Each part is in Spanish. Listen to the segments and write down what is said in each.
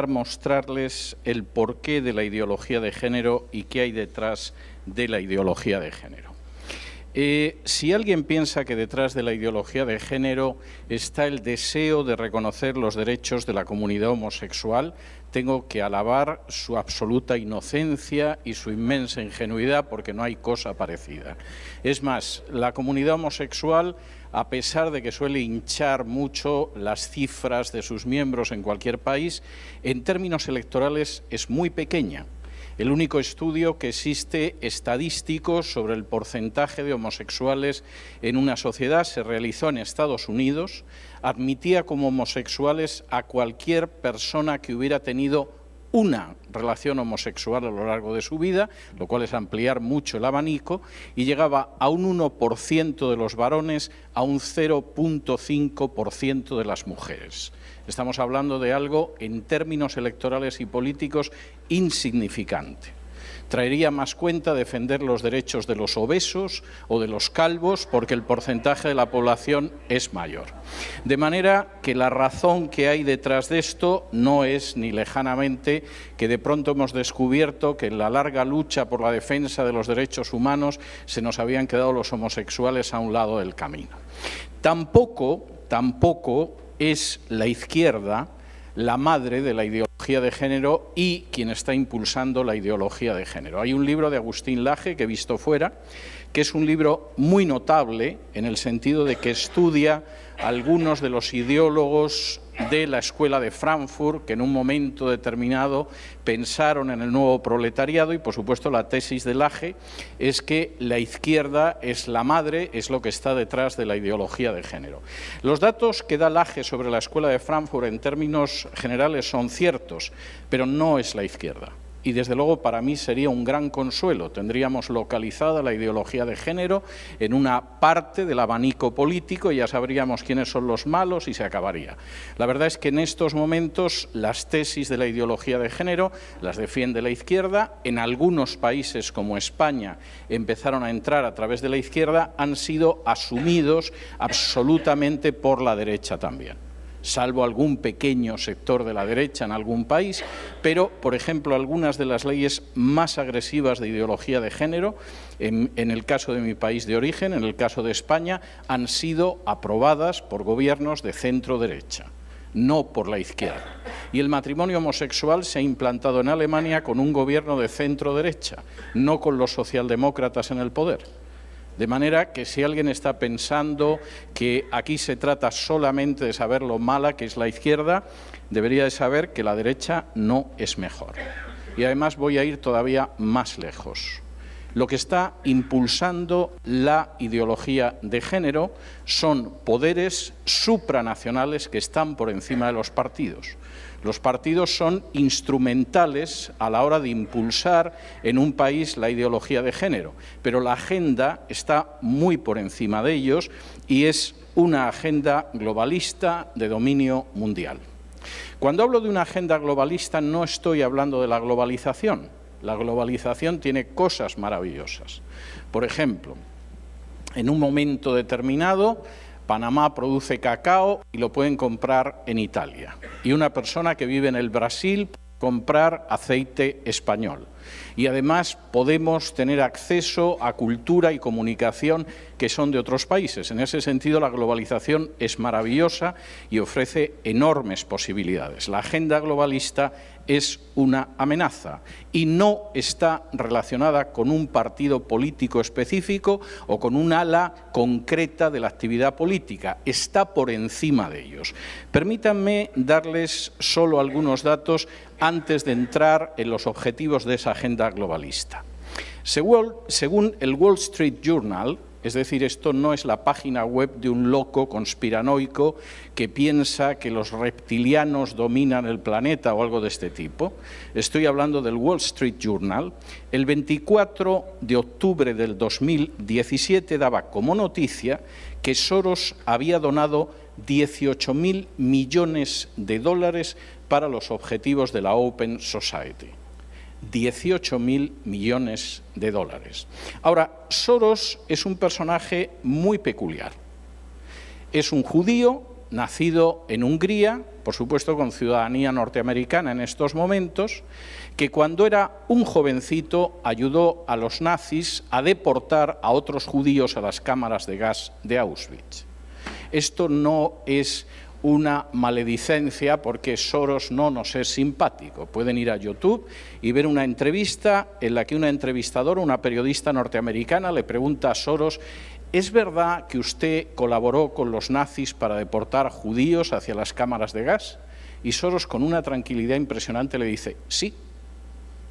mostrarles el porqué de la ideología de género y qué hay detrás de la ideología de género. Si alguien piensa que detrás de la ideología de género está el deseo de reconocer los derechos de la comunidad homosexual, tengo que alabar su absoluta inocencia y su inmensa ingenuidad, porque no hay cosa parecida. Es más, la comunidad homosexual, a pesar de que suele hinchar mucho las cifras de sus miembros en cualquier país, en términos electorales es muy pequeña. El único estudio que existe estadístico sobre el porcentaje de homosexuales en una sociedad se realizó en Estados Unidos. Admitía como homosexuales a cualquier persona que hubiera tenido una relación homosexual a lo largo de su vida, lo cual es ampliar mucho el abanico, y llegaba a un 1% de los varones, a un 0,5% de las mujeres. Estamos hablando de algo, en términos electorales y políticos, insignificante. Traería más cuenta defender los derechos de los obesos o de los calvos, porque el porcentaje de la población es mayor. De manera que la razón que hay detrás de esto no es ni lejanamente que de pronto hemos descubierto que en la larga lucha por la defensa de los derechos humanos se nos habían quedado los homosexuales a un lado del camino. Tampoco es la izquierda la madre de la ideología de género y quien está impulsando la ideología de género. Hay un libro de Agustín Laje, que he visto fuera, que es un libro muy notable en el sentido de que estudia algunos de los ideólogos de la Escuela de Frankfurt, que en un momento determinado pensaron en el nuevo proletariado, y por supuesto la tesis de Laje es que la izquierda es la madre, es lo que está detrás de la ideología de género. Los datos que da Laje sobre la Escuela de Frankfurt en términos generales son ciertos, pero no es la izquierda. Y desde luego para mí sería un gran consuelo. Tendríamos localizada la ideología de género en una parte del abanico político y ya sabríamos quiénes son los malos y se acabaría. La verdad es que en estos momentos las tesis de la ideología de género las defiende la izquierda. En algunos países como España empezaron a entrar a través de la izquierda, han sido asumidos absolutamente por la derecha también, salvo algún pequeño sector de la derecha en algún país, pero, por ejemplo, algunas de las leyes más agresivas de ideología de género, en el caso de mi país de origen, en el caso de España, han sido aprobadas por gobiernos de centro-derecha, no por la izquierda. Y el matrimonio homosexual se ha implantado en Alemania con un gobierno de centro-derecha, no con los socialdemócratas en el poder. De manera que si alguien está pensando que aquí se trata solamente de saber lo mala que es la izquierda, debería de saber que la derecha no es mejor. Y además voy a ir todavía más lejos. Lo que está impulsando la ideología de género son poderes supranacionales que están por encima de los partidos. Los partidos son instrumentales a la hora de impulsar en un país la ideología de género, pero la agenda está muy por encima de ellos y es una agenda globalista de dominio mundial. Cuando hablo de una agenda globalista no estoy hablando de la globalización. La globalización tiene cosas maravillosas. Por ejemplo, en un momento determinado, Panamá produce cacao y lo pueden comprar en Italia. Y una persona que vive en el Brasil puede comprar aceite español. Y además podemos tener acceso a cultura y comunicación que son de otros países. En ese sentido, la globalización es maravillosa y ofrece enormes posibilidades. La agenda globalista es una amenaza y no está relacionada con un partido político específico o con un ala concreta de la actividad política, está por encima de ellos. Permítanme darles solo algunos datos antes de entrar en los objetivos de esa agenda globalista. Según el Wall Street Journal, es decir, esto no es la página web de un loco conspiranoico que piensa que los reptilianos dominan el planeta o algo de este tipo. Estoy hablando del Wall Street Journal. El 24 de octubre del 2017 daba como noticia que Soros había donado 18.000 millones de dólares para los objetivos de la Open Society. 18.000 millones de dólares. Ahora, Soros es un personaje muy peculiar. Es un judío nacido en Hungría, por supuesto con ciudadanía norteamericana en estos momentos, que cuando era un jovencito ayudó a los nazis a deportar a otros judíos a las cámaras de gas de Auschwitz. Esto no es una maledicencia porque Soros no nos es simpático. Pueden ir a YouTube y ver una entrevista en la que una entrevistadora, una periodista norteamericana, le pregunta a Soros: ¿es verdad que usted colaboró con los nazis para deportar judíos hacia las cámaras de gas? Y Soros, con una tranquilidad impresionante, le dice: sí.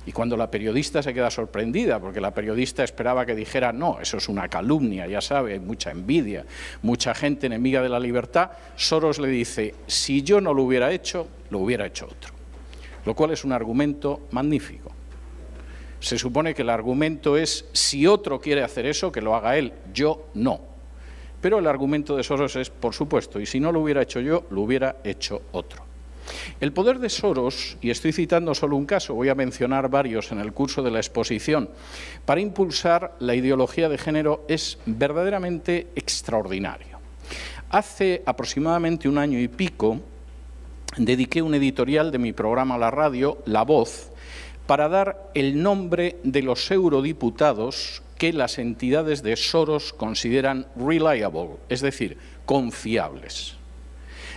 Y cuando la periodista se queda sorprendida, porque la periodista esperaba que dijera: no, eso es una calumnia, ya sabe, hay mucha envidia, mucha gente enemiga de la libertad, Soros le dice: si yo no lo hubiera hecho otro. Lo cual es un argumento magnífico. Se supone que el argumento es: si otro quiere hacer eso, que lo haga él, yo no. Pero el argumento de Soros es: por supuesto, y si no lo hubiera hecho yo, lo hubiera hecho otro. El poder de Soros, y estoy citando solo un caso, voy a mencionar varios en el curso de la exposición, para impulsar la ideología de género es verdaderamente extraordinario. Hace aproximadamente un año y pico dediqué un editorial de mi programa a la radio, La Voz, para dar el nombre de los eurodiputados que las entidades de Soros consideran reliable, es decir, confiables.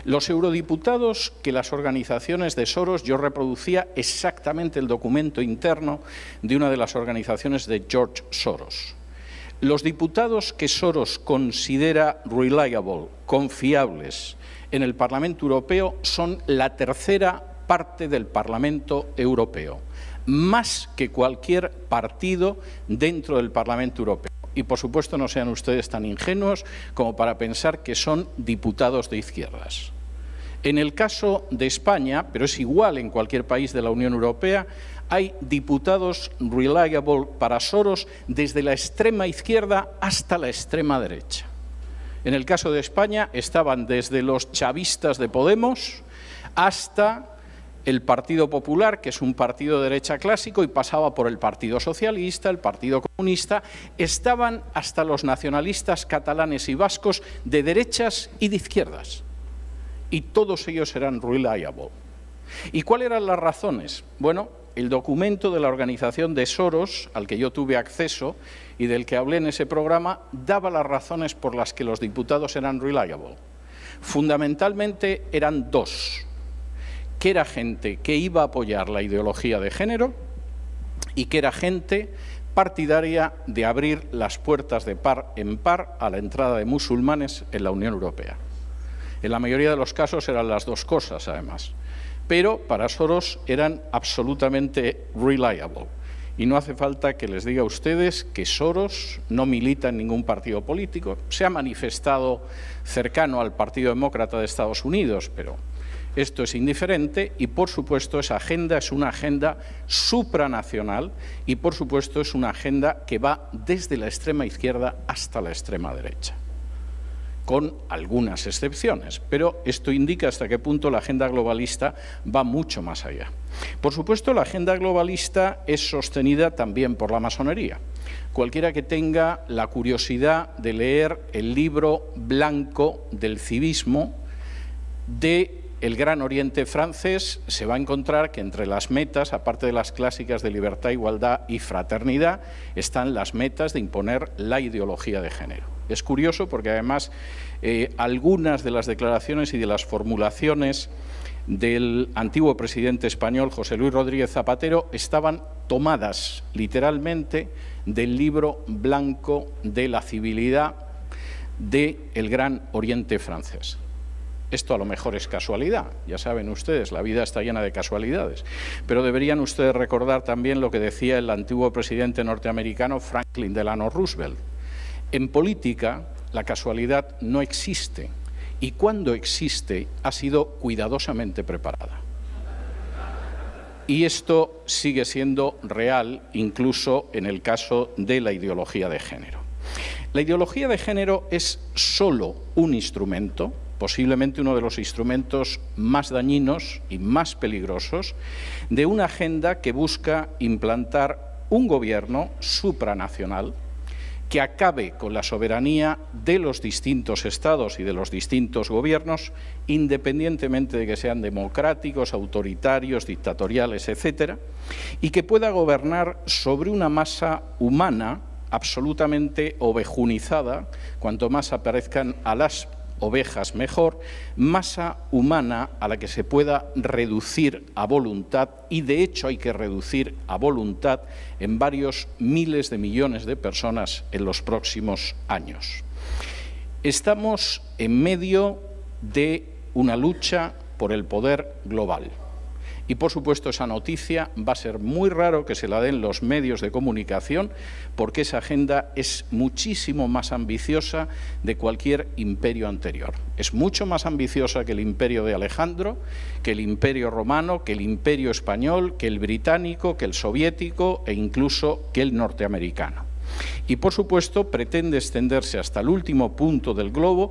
Los eurodiputados que las organizaciones de Soros, yo reproducía exactamente el documento interno de una de las organizaciones de George Soros. Los diputados que Soros considera reliable, confiables, en el Parlamento Europeo son la tercera parte del Parlamento Europeo, más que cualquier partido dentro del Parlamento Europeo. Y, por supuesto, no sean ustedes tan ingenuos como para pensar que son diputados de izquierdas. En el caso de España, pero es igual en cualquier país de la Unión Europea, hay diputados reliable para Soros desde la extrema izquierda hasta la extrema derecha. En el caso de España estaban desde los chavistas de Podemos hasta el Partido Popular, que es un partido de derecha clásico, y pasaba por el Partido Socialista, el Partido Comunista, estaban hasta los nacionalistas catalanes y vascos de derechas y de izquierdas. Y todos ellos eran reliable. ¿Y cuáles eran las razones? Bueno, el documento de la organización de Soros, al que yo tuve acceso y del que hablé en ese programa, daba las razones por las que los diputados eran reliable. Fundamentalmente eran dos: que era gente que iba a apoyar la ideología de género y que era gente partidaria de abrir las puertas de par en par a la entrada de musulmanes en la Unión Europea. En la mayoría de los casos eran las dos cosas, además. Pero para Soros eran absolutamente reliable. Y no hace falta que les diga a ustedes que Soros no milita en ningún partido político. Se ha manifestado cercano al Partido Demócrata de Estados Unidos, pero esto es indiferente y, por supuesto, esa agenda es una agenda supranacional y, por supuesto, es una agenda que va desde la extrema izquierda hasta la extrema derecha, con algunas excepciones, pero esto indica hasta qué punto la agenda globalista va mucho más allá. Por supuesto, la agenda globalista es sostenida también por la masonería. Cualquiera que tenga la curiosidad de leer el libro blanco del civismo de el Gran Oriente francés, se va a encontrar que entre las metas, aparte de las clásicas de libertad, igualdad y fraternidad, están las metas de imponer la ideología de género. Es curioso porque además algunas de las declaraciones y de las formulaciones del antiguo presidente español José Luis Rodríguez Zapatero estaban tomadas literalmente del libro blanco de la civilidad del Gran Oriente francés. Esto a lo mejor es casualidad, ya saben ustedes, la vida está llena de casualidades, pero deberían ustedes recordar también lo que decía el antiguo presidente norteamericano Franklin Delano Roosevelt. En política, la casualidad no existe y cuando existe ha sido cuidadosamente preparada. Y esto sigue siendo real incluso en el caso de la ideología de género. La ideología de género es solo un instrumento, posiblemente uno de los instrumentos más dañinos y más peligrosos, de una agenda que busca implantar un gobierno supranacional que acabe con la soberanía de los distintos estados y de los distintos gobiernos, independientemente de que sean democráticos, autoritarios, dictatoriales, etcétera, y que pueda gobernar sobre una masa humana absolutamente ovejunizada, cuanto más aparezcan a las ovejas mejor, masa humana a la que se pueda reducir a voluntad, y de hecho hay que reducir a voluntad en varios miles de millones de personas en los próximos años. Estamos en medio de una lucha por el poder global. Y, por supuesto, esa noticia va a ser muy raro que se la den los medios de comunicación, porque esa agenda es muchísimo más ambiciosa de cualquier imperio anterior. Es mucho más ambiciosa que el imperio de Alejandro, que el imperio romano, que el imperio español, que el británico, que el soviético e incluso que el norteamericano. Y, por supuesto, pretende extenderse hasta el último punto del globo,